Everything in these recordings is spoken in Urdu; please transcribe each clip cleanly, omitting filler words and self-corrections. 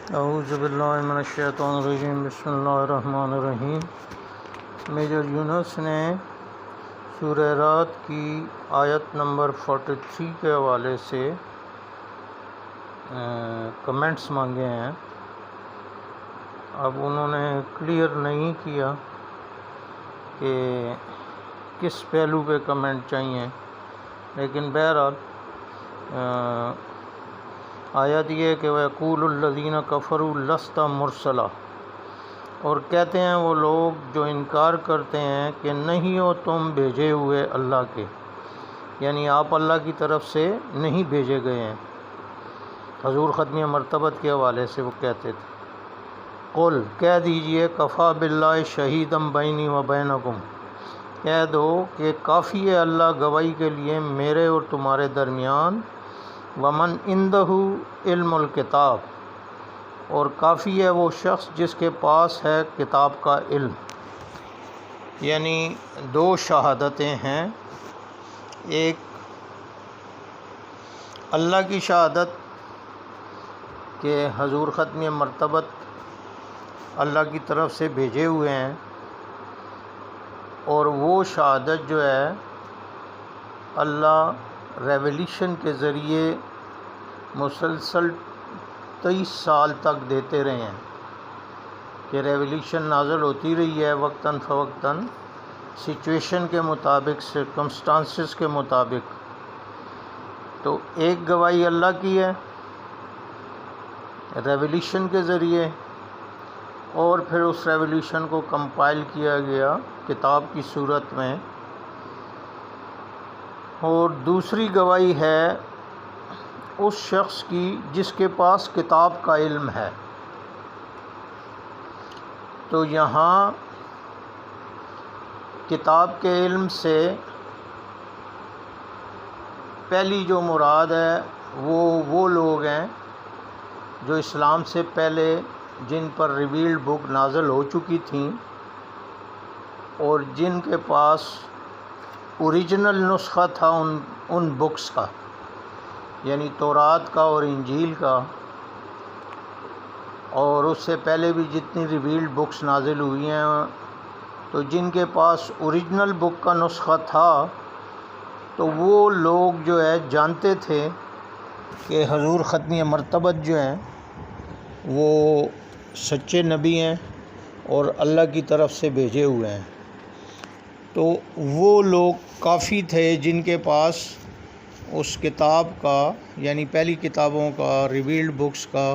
اعوذ باللہ من الشیطان الرجیم بسم اللہ الرحمن الرحیم۔ میجر یونس نے سورہ رات کی آیت نمبر 43 کے حوالے سے کمنٹس مانگے ہیں۔ اب انہوں نے کلیئر نہیں کیا کہ کس پہلو پہ کمنٹ چاہیے، لیکن بہرحال آیت یہ کہ وَيَقُولُ الَّذِينَ كَفَرُوا لَسْتَ مُرْسَلًا، اور کہتے ہیں وہ لوگ جو انکار کرتے ہیں کہ نہیں ہو تم بھیجے ہوئے اللہ کے، یعنی آپ اللہ کی طرف سے نہیں بھیجے گئے ہیں۔ حضور ختم مرتبت کے حوالے سے وہ کہتے تھے۔ قل، کہہ دیجئے، کفا باللہ شہیدم بینی و بینکم، کہہ دو کہ کافی ہے اللہ گواہی کے لیے میرے اور تمہارے درمیان، ومن عندہ علم الکتاب، اور کافی ہے وہ شخص جس کے پاس ہے کتاب کا علم۔ یعنی دو شہادتیں ہیں، ایک اللہ کی شہادت کہ حضور ختم مرتبت اللہ کی طرف سے بھیجے ہوئے ہیں، اور وہ شہادت جو ہے اللہ ریویلیشن کے ذریعے مسلسل 23 سال تک دیتے رہے ہیں کہ ریویلیشن نازل ہوتی رہی ہے وقتاً فوقتاً، سچویشن کے مطابق، سرکمسٹانسز کے مطابق۔ تو ایک گواہی اللہ کی ہے ریویلیشن کے ذریعے، اور پھر اس ریویلیشن کو کمپائل کیا گیا کتاب کی صورت میں، اور دوسری گواہی ہے اس شخص کی جس کے پاس کتاب کا علم ہے۔ تو یہاں کتاب کے علم سے پہلی جو مراد ہے وہ لوگ ہیں جو اسلام سے پہلے جن پر ریویلڈ بک نازل ہو چکی تھیں اور جن کے پاس اوریجنل نسخہ تھا ان بکس کا، یعنی تورات کا اور انجیل کا، اور اس سے پہلے بھی جتنی ریویلڈ بکس نازل ہوئی ہیں، تو جن کے پاس اوریجنل بک کا نسخہ تھا تو وہ لوگ جو ہے جانتے تھے کہ حضور ختم مرتبت جو ہیں وہ سچے نبی ہیں اور اللہ کی طرف سے بھیجے ہوئے ہیں۔ تو وہ لوگ کافی تھے جن کے پاس اس کتاب کا، یعنی پہلی کتابوں کا، ریویلڈ بکس کا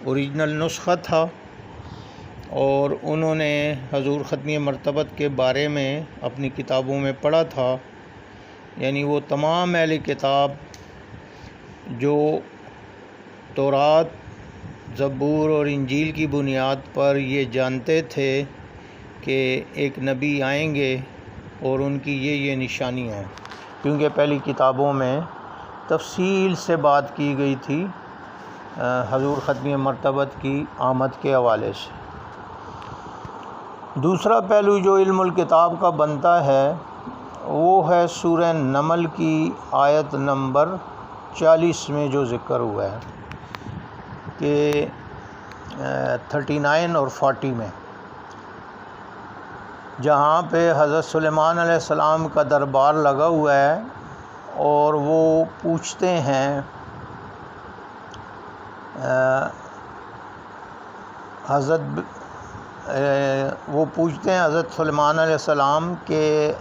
اوریجنل نسخہ تھا، اور انہوں نے حضور ختم مرتبت کے بارے میں اپنی کتابوں میں پڑھا تھا۔ یعنی وہ تمام اہل کتاب جو تورات، زبور اور انجیل کی بنیاد پر یہ جانتے تھے کہ ایک نبی آئیں گے اور ان کی یہ نشانی ہے، کیونکہ پہلی کتابوں میں تفصیل سے بات کی گئی تھی حضور ختم مرتبت کی آمد کے حوالے سے۔ دوسرا پہلو جو علم الکتاب کا بنتا ہے وہ ہے سورہ نمل کی آیت نمبر 40 میں جو ذکر ہوا ہے کہ 39 اور 40 میں، جہاں پہ حضرت سلیمان علیہ السلام کا دربار لگا ہوا ہے، اور وہ پوچھتے ہیں حضرت سلیمان علیہ السلام کہ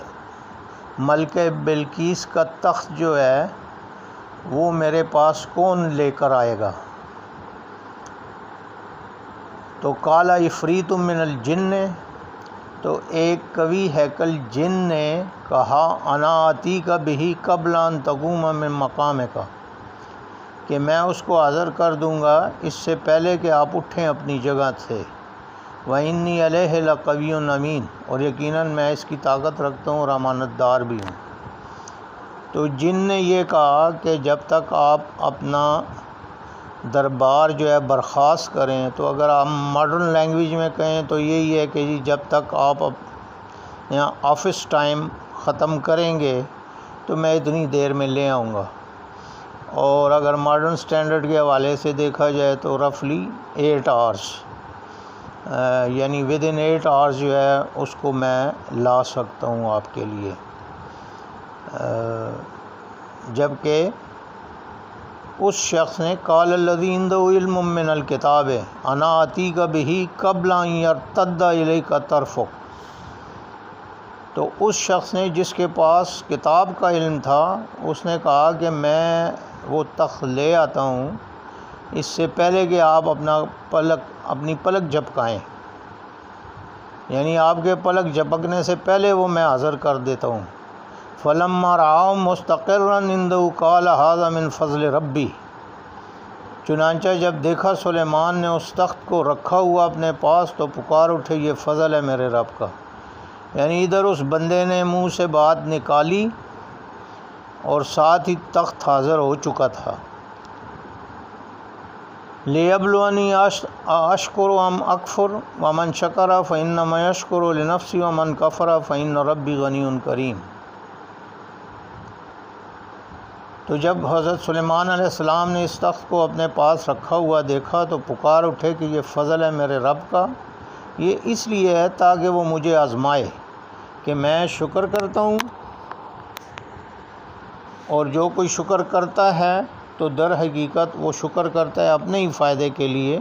ملکہ بلقیس کا تخت جو ہے وہ میرے پاس کون لے کر آئے گا؟ تو قال عفریت من الجن، تو ایک قوی ہیکل جن نے کہا انا آتیک بہ قبل ان تقوم من مقامک، کہ میں اس کو حاضر کر دوں گا اس سے پہلے کہ آپ اٹھیں اپنی جگہ سے، وَإِنِّي عَلَيْهِ لَقَوِيٌّ أَمِينٌ، اور یقیناً میں اس کی طاقت رکھتا ہوں اور امانت دار بھی ہوں۔ تو جن نے یہ کہا کہ جب تک آپ اپنا دربار جو ہے برخاست کریں، تو اگر آپ ماڈرن لینگویج میں کہیں تو یہی ہے کہ جب تک آپ یہاں آفس ٹائم ختم کریں گے تو میں اتنی دیر میں لے آؤں گا۔ اور اگر ماڈرن سٹینڈرڈ کے حوالے سے دیکھا جائے تو رفلی 8 آورس، یعنی ود ان 8 آورس جو ہے اس کو میں لا سکتا ہوں آپ کے لیے، جبکہ اس شخص نے قال الذی عنده علم من الکتاب انا آتیک بہ قبل ان یرتد الیک طرفک، تو اس شخص نے جس کے پاس کتاب کا علم تھا اس نے کہا کہ میں وہ تخت لے آتا ہوں اس سے پہلے کہ آپ اپنی پلک جھپکائیں، یعنی آپ کے پلک جھپکنے سے پہلے وہ میں حاضر کر دیتا ہوں۔ فلما رآہ مستقرا عنده قال ھذا من فضل ربی، چنانچہ جب دیکھا سلیمان نے اس تخت کو رکھا ہوا اپنے پاس تو پکار اٹھے یہ فضل ہے میرے رب کا، یعنی ادھر اس بندے نے منہ سے بات نکالی اور ساتھ ہی تخت حاضر ہو چکا تھا۔ لیبلونی اشکر ام اکفر ومن شکر فانما یشکر لنفسہ ومن کفر فان ربی غنی کریم۔ تو جب حضرت سلیمان علیہ السلام نے اس تخت کو اپنے پاس رکھا ہوا دیکھا تو پکار اٹھے کہ یہ فضل ہے میرے رب کا، یہ اس لیے ہے تاکہ وہ مجھے آزمائے کہ میں شکر کرتا ہوں، اور جو کوئی شکر کرتا ہے تو در حقیقت وہ شکر کرتا ہے اپنے ہی فائدے کے لیے،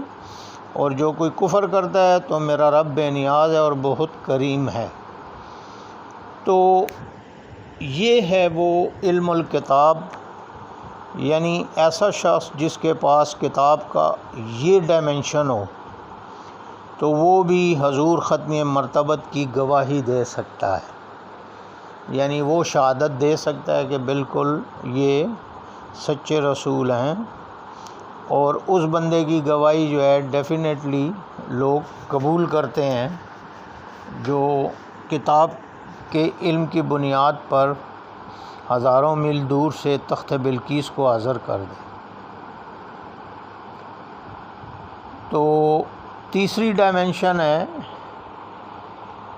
اور جو کوئی کفر کرتا ہے تو میرا رب بے نیاز ہے اور بہت کریم ہے۔ تو یہ ہے وہ علم الکتاب، یعنی ایسا شخص جس کے پاس کتاب کا یہ ڈائمنشن ہو تو وہ بھی حضور ختم مرتبت کی گواہی دے سکتا ہے، یعنی وہ شہادت دے سکتا ہے کہ بالکل یہ سچے رسول ہیں، اور اس بندے کی گواہی جو ہے ڈیفینیٹلی لوگ قبول کرتے ہیں جو کتاب کے علم کی بنیاد پر ہزاروں میل دور سے تخت بلقیس کو حاضر کر دے۔ تو تیسری ڈائمنشن ہے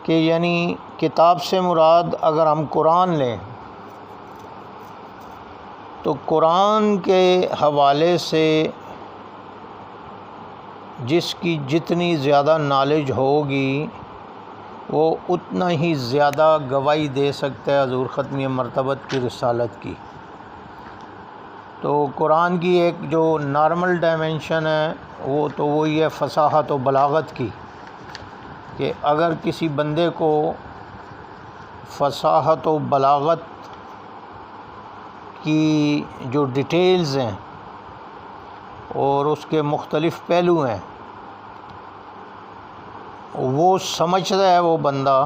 کہ یعنی کتاب سے مراد اگر ہم قرآن لیں تو قرآن کے حوالے سے جس کی جتنی زیادہ نالج ہوگی وہ اتنا ہی زیادہ گواہی دے سکتا ہے حضور ختم مرتبت کی رسالت کی۔ تو قرآن کی ایک جو نارمل ڈائمنشن ہے وہ تو وہی ہے فصاحت و بلاغت کی، کہ اگر کسی بندے کو فصاحت و بلاغت کی جو ڈیٹیلز ہیں اور اس کے مختلف پہلو ہیں وہ سمجھتا ہے وہ بندہ،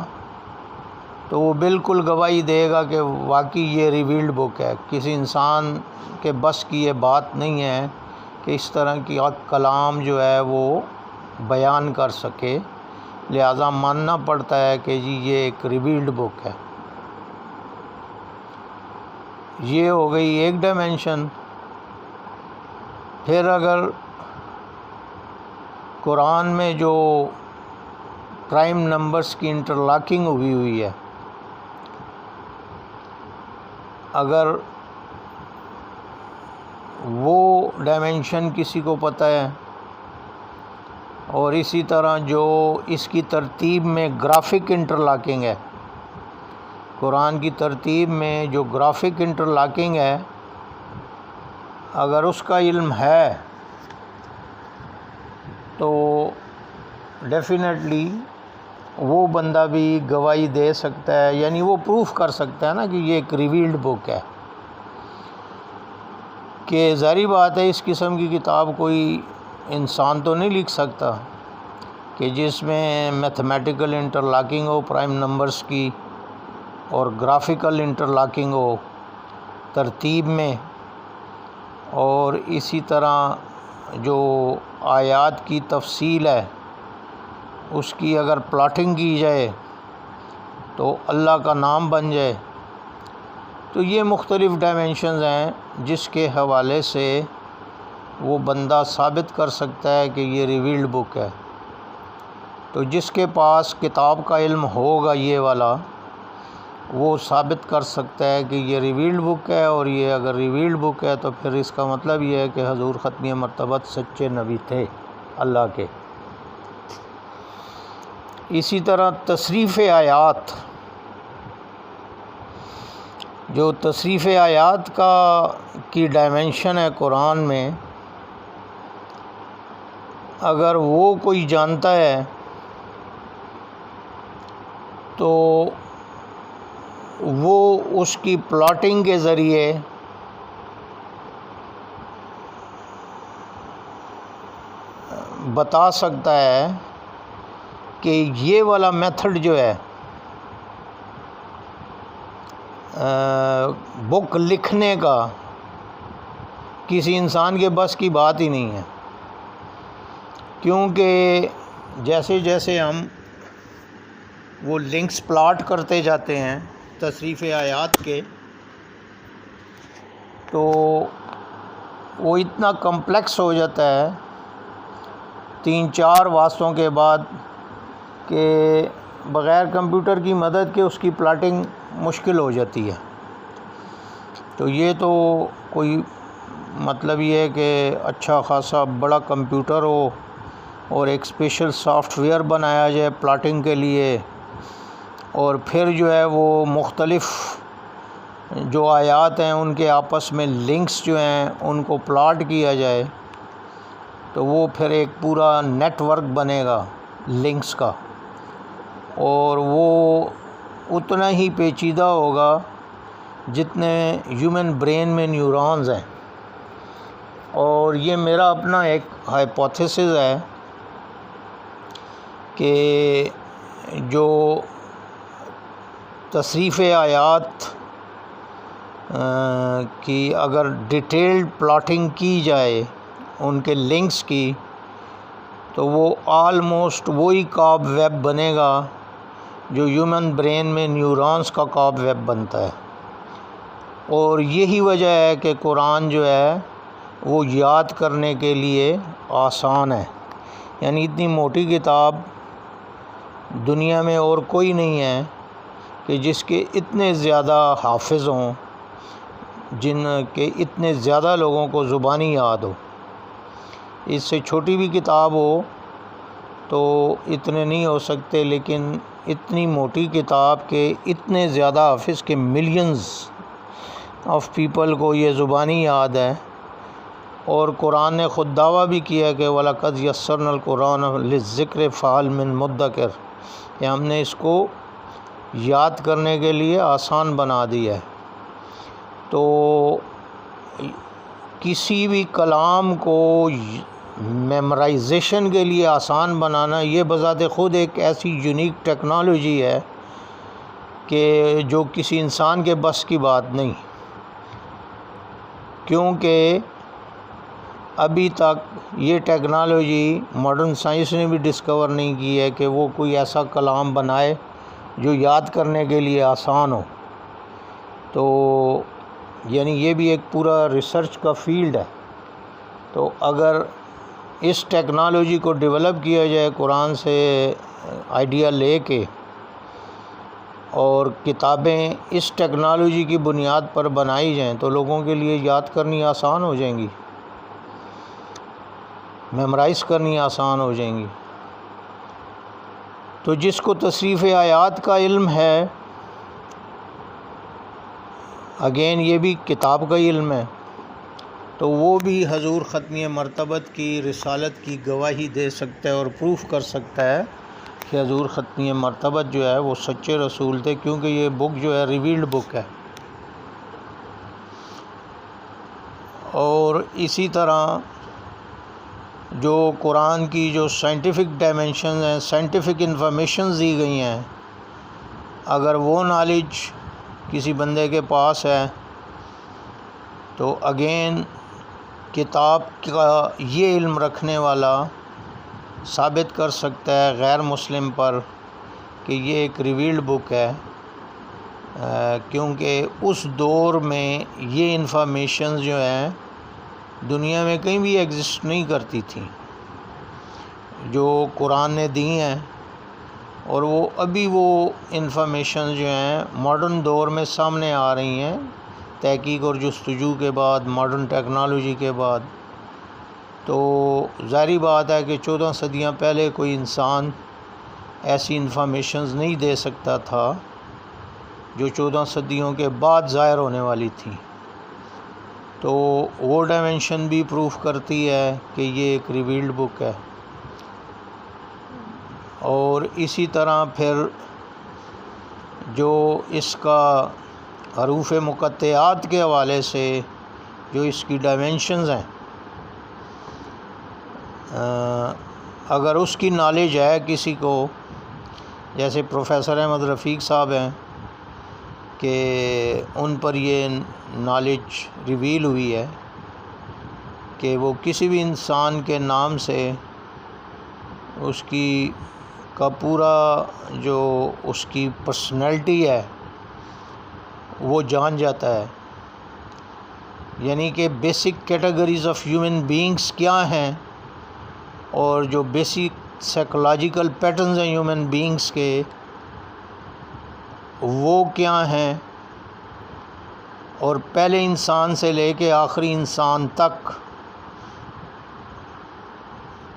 تو وہ بالکل گواہی دے گا کہ واقعی یہ ریویلڈ بک ہے۔ کسی انسان کے بس کی یہ بات نہیں ہے کہ اس طرح کی کلام جو ہے وہ بیان کر سکے، لہٰذا ماننا پڑتا ہے کہ جی یہ ایک ریویلڈ بک ہے۔ یہ ہو گئی ایک ڈائمنشن۔ پھر اگر قرآن میں جو پرائم نمبرز کی انٹرلاکنگ ہوئی ہے، اگر وہ ڈائمنشن کسی کو پتہ ہے، اور اسی طرح جو اس کی ترتیب میں گرافک انٹرلاکنگ ہے، قرآن کی ترتیب میں جو گرافک انٹرلاکنگ ہے، اگر اس کا علم ہے تو ڈیفینیٹلی وہ بندہ بھی گواہی دے سکتا ہے، یعنی وہ پروف کر سکتا ہے نا کہ یہ ایک ریویلڈ بک ہے۔ کہ ظاہری بات ہے اس قسم کی کتاب کوئی انسان تو نہیں لکھ سکتا کہ جس میں میتھمیٹیکل انٹرلاکنگ ہو پرائم نمبرز کی، اور گرافیکل انٹرلاکنگ ہو ترتیب میں، اور اسی طرح جو آیات کی تفصیل ہے اس کی اگر پلاٹنگ کی جائے تو اللہ کا نام بن جائے۔ تو یہ مختلف ڈائمنشنز ہیں جس کے حوالے سے وہ بندہ ثابت کر سکتا ہے کہ یہ ریویلڈ بک ہے۔ تو جس کے پاس کتاب کا علم ہوگا یہ والا، وہ ثابت کر سکتا ہے کہ یہ ریویلڈ بک ہے، اور یہ اگر ریویلڈ بک ہے تو پھر اس کا مطلب یہ ہے کہ حضور ختمی مرتبت سچے نبی تھے اللہ کے۔ اسی طرح تصریف آیات، جو تصریف آیات کی ڈائمنشن ہے قرآن میں، اگر وہ کوئی جانتا ہے تو وہ اس کی پلاٹنگ کے ذریعے بتا سکتا ہے کہ یہ والا میتھڈ جو ہے بک لکھنے کا کسی انسان کے بس کی بات ہی نہیں ہے، کیونکہ جیسے جیسے ہم وہ لنکس پلاٹ کرتے جاتے ہیں تصریف آیات کے، تو وہ اتنا کمپلیکس ہو جاتا ہے 3-4 واسطوں کے بعد کہ بغیر کمپیوٹر کی مدد کے اس کی پلاٹنگ مشکل ہو جاتی ہے۔ تو یہ تو کوئی مطلب یہ ہے کہ اچھا خاصا بڑا کمپیوٹر ہو اور ایک اسپیشل سافٹ ویئر بنایا جائے پلاٹنگ کے لیے، اور پھر جو ہے وہ مختلف جو آیات ہیں ان کے آپس میں لنکس جو ہیں ان کو پلاٹ کیا جائے، تو وہ پھر ایک پورا نیٹ ورک بنے گا لنکس کا، اور وہ اتنا ہی پیچیدہ ہوگا جتنے ہیومن برین میں نیورونز ہیں۔ اور یہ میرا اپنا ایک ہائپوتھیسس ہے کہ جو تصریف آیات کی اگر ڈیٹیلڈ پلاٹنگ کی جائے ان کے لنکس کی، تو وہ آلموسٹ وہی کاب ویب بنے گا جو ہیومن برین میں نیورونز کا کاب ویب بنتا ہے۔ اور یہی وجہ ہے کہ قرآن جو ہے وہ یاد کرنے کے لیے آسان ہے، یعنی اتنی موٹی کتاب دنیا میں اور کوئی نہیں ہے کہ جس کے اتنے زیادہ حافظ ہوں، جن کے اتنے زیادہ لوگوں کو زبانی یاد ہو۔ اس سے چھوٹی بھی کتاب ہو تو اتنے نہیں ہو سکتے، لیکن اتنی موٹی کتاب کے اتنے زیادہ حافظ کے ملینز آف پیپل کو یہ زبانی یاد ہے۔ اور قرآن نے خود دعویٰ بھی کیا کہ وَلَقَدْ يَسَّرْنَا الْقُرْآنَ لِلذِّكْرِ فَهَلْ مِن مُدَّكِرٍ، کہ ہم نے اس کو یاد کرنے کے لیے آسان بنا دیا ہے۔ تو کسی بھی کلام کو میمورائزیشن کے لیے آسان بنانا، یہ بذات خود ایک ایسی یونیک ٹیکنالوجی ہے کہ جو کسی انسان کے بس کی بات نہیں، کیونکہ ابھی تک یہ ٹیکنالوجی ماڈرن سائنس نے بھی ڈسکور نہیں کی ہے کہ وہ کوئی ایسا کلام بنائے جو یاد کرنے کے لیے آسان ہو۔ تو یعنی یہ بھی ایک پورا ریسرچ کا فیلڈ ہے۔ تو اگر اس ٹیکنالوجی کو ڈیولپ کیا جائے قرآن سے آئیڈیا لے کے، اور کتابیں اس ٹیکنالوجی کی بنیاد پر بنائی جائیں، تو لوگوں کے لیے یاد کرنی آسان ہو جائیں گی، میمورائز کرنی آسان ہو جائیں گی۔ تو جس کو تصریف آیات کا علم ہے، اگین یہ بھی کتاب کا علم ہے، تو وہ بھی حضور ختمی مرتبت کی رسالت کی گواہی دے سکتا ہے اور پروف کر سکتا ہے کہ حضور ختمی مرتبت جو ہے وہ سچے رسول تھے، کیونکہ یہ بک جو ہے ریویلڈ بک ہے۔ اور اسی طرح جو قرآن کی جو سائنٹیفک ڈائمنشنز ہیں، سائنٹیفک انفارمیشنز دی گئی ہیں، اگر وہ نالج کسی بندے کے پاس ہے تو اگین کتاب کا یہ علم رکھنے والا ثابت کر سکتا ہے غیر مسلم پر کہ یہ ایک ریویلڈ بک ہے، کیونکہ اس دور میں یہ انفارمیشنز جو ہیں دنیا میں کہیں بھی ایگزسٹ نہیں کرتی تھیں، جو قرآن نے دی ہیں، اور وہ ابھی وہ انفارمیشن جو ہیں ماڈرن دور میں سامنے آ رہی ہیں تحقیق اور جستجو کے بعد، ماڈرن ٹیکنالوجی کے بعد۔ تو ظاہری بات ہے کہ 14 صدیاں پہلے کوئی انسان ایسی انفارمیشنز نہیں دے سکتا تھا جو 14 صدیوں کے بعد ظاہر ہونے والی تھی۔ تو وہ ڈائمنشن بھی پروف کرتی ہے کہ یہ ایک ریویلڈ بک ہے۔ اور اسی طرح پھر جو اس کا حروف مقطعات کے حوالے سے جو اس کی ڈائمنشنز ہیں، اگر اس کی نالج ہے کسی کو، جیسے پروفیسر احمد رفیق صاحب ہیں کہ ان پر یہ نالج ریویل ہوئی ہے کہ وہ کسی بھی انسان کے نام سے اس کی کا پورا جو اس کی پرسنالٹی ہے وہ جان جاتا ہے، یعنی کہ basic categories of human beings کیا ہیں اور جو بیسک سائیکولوجیکل پیٹرنز ہیں ہیومن بینگز کے وہ کیا ہیں، اور پہلے انسان سے لے کے آخری انسان تک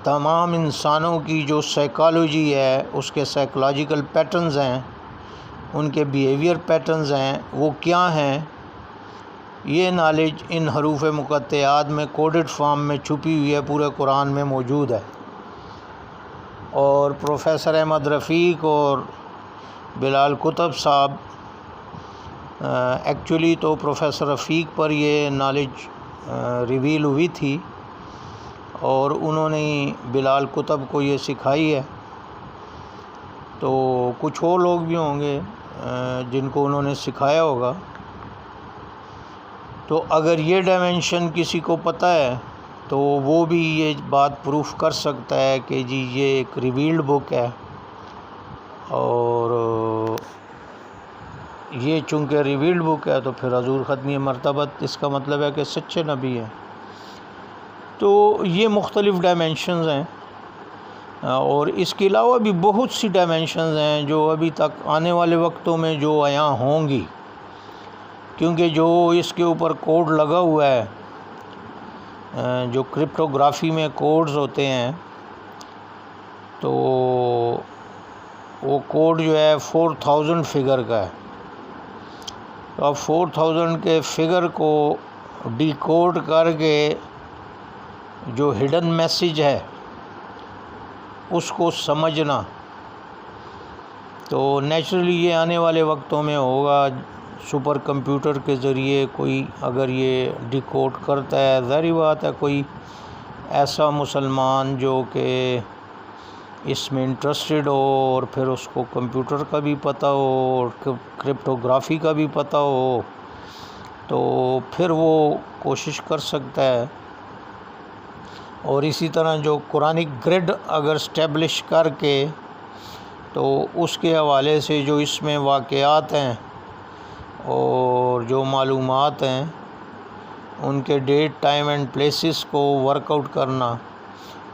تمام انسانوں کی جو سائیکالوجی ہے، اس کے سائیکولوجیکل پیٹرنز ہیں، ان کے بیہیویئر پیٹرنز ہیں، وہ کیا ہیں، یہ نالج ان حروف مقطعات میں کوڈڈ فارم میں چھپی ہوئی ہے، پورے قرآن میں موجود ہے۔ اور پروفیسر احمد رفیق اور بلال کتب صاحب، ایکچولی تو پروفیسر رفیق پر یہ نالج ریویل ہوئی تھی اور انہوں نے بلال کتب کو یہ سکھائی ہے۔ تو کچھ اور لوگ بھی ہوں گے جن کو انہوں نے سکھایا ہوگا۔ تو اگر یہ ڈائمنشن کسی کو پتہ ہے تو وہ بھی یہ بات پروف کر سکتا ہے کہ جی یہ ایک ریویلڈ بک ہے، اور یہ چونکہ ریویلڈ بک ہے تو پھر حضور ختمی مرتبت اس کا مطلب ہے کہ سچے نبی ہیں۔ تو یہ مختلف ڈائمنشنز ہیں، اور اس کے علاوہ بھی بہت سی ڈائمنشنز ہیں جو ابھی تک آنے والے وقتوں میں جو عیاں ہوں گی، کیونکہ جو اس کے اوپر کوڈ لگا ہوا ہے، جو کرپٹوگرافی میں کوڈز ہوتے ہیں، تو وہ کوڈ جو ہے 4000 فگر کا ہے۔ تو اب 4000 کے فگر کو ڈی کوڈ کر کے جو ہڈن میسیج ہے اس کو سمجھنا، تو نیچرلی یہ آنے والے وقتوں میں ہوگا سپر کمپیوٹر کے ذریعے۔ کوئی اگر یہ ڈی کوڈ کرتا ہے، ظاہری بات ہے کوئی ایسا مسلمان جو کہ اس میں انٹرسٹڈ ہو اور پھر اس کو کمپیوٹر کا بھی پتہ ہو اور کرپٹوگرافی کا بھی پتہ ہو، تو پھر وہ کوشش کر سکتا ہے۔ اور اسی طرح جو قرآنک گریڈ اگر اسٹیبلش کر کے، تو اس کے حوالے سے جو اس میں واقعات ہیں اور جو معلومات ہیں ان کے ڈیٹ، ٹائم اینڈ پلیسز کو ورک آؤٹ کرنا،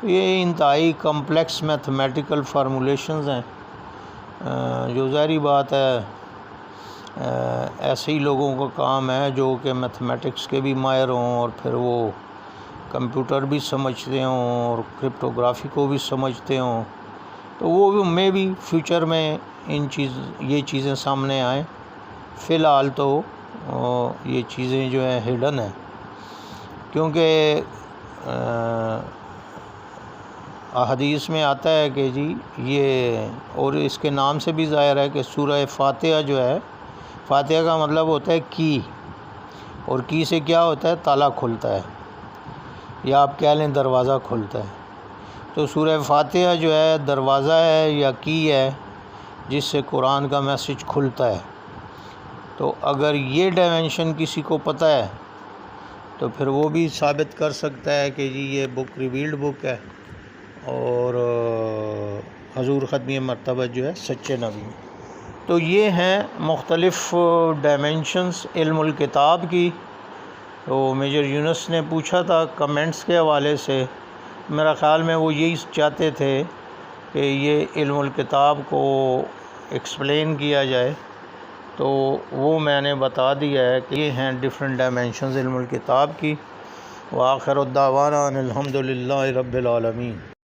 یہ انتہائی کمپلیکس میتھمیٹیکل فارمولیشنز ہیں، جو ظاہری بات ہے ایسے ہی لوگوں کا کام ہے جو کہ میتھمیٹکس کے بھی ماہر ہوں اور پھر وہ کمپیوٹر بھی سمجھتے ہوں اور کرپٹوگرافی کو بھی سمجھتے ہوں۔ تو وہ میں بھی فیوچر میں یہ چیزیں سامنے آئیں۔ فی الحال تو یہ چیزیں جو ہیں ہڈن ہیں، کیونکہ احادیث میں آتا ہے کہ جی یہ، اور اس کے نام سے بھی ظاہر ہے کہ سورہ فاتحہ جو ہے، فاتحہ کا مطلب ہوتا ہے کی، اور کی سے کیا ہوتا ہے؟ تالا کھلتا ہے، یا آپ کہہ لیں دروازہ کھلتا ہے۔ تو سورہ فاتحہ جو ہے دروازہ ہے یا کی ہے جس سے قرآن کا میسج کھلتا ہے۔ تو اگر یہ ڈائمنشن کسی کو پتہ ہے تو پھر وہ بھی ثابت کر سکتا ہے کہ جی یہ بک ریویلڈ بک ہے، اور حضور ختمی مرتبت جو ہے سچے نبی۔ تو یہ ہیں مختلف ڈائمنشنز علم الکتاب کی۔ تو میجر یونس نے پوچھا تھا کمنٹس کے حوالے سے، میرا خیال میں وہ یہی چاہتے تھے کہ یہ علم الکتاب کو ایکسپلین کیا جائے، تو وہ میں نے بتا دیا ہے کہ یہ ہیں ڈیفرنٹ ڈائمینشنز علم الکتاب کی۔ وآخر الدعوانا ان الحمد للہ رب العالمین۔